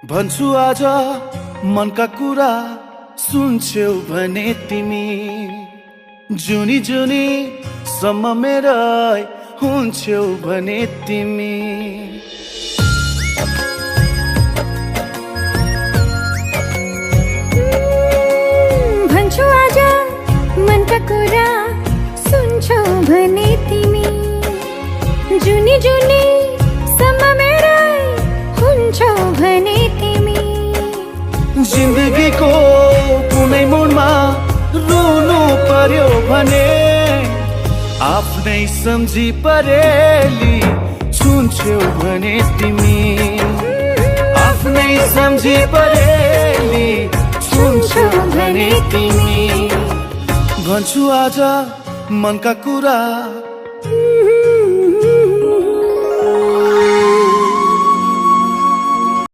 भन्छु आज मनका कुरा सुन्छौ भने तिमी जुनी जुनी सम्म मेरै हुन्छौ भने तिमी भन्छु आज मनका कुरा सुन्छौ भने तिमी जुनी जुनी सम्म मेरै हुन्छौ भने तिमी जिन्दगीको कुनै मोडमा रुनु पर्यो भने आफ्नै सम्झी परेली छुन्छौ भने तिमी आफ्नै सम्झी परेली छुन्छौ भने तिमी भन्छु आज मनका कुरा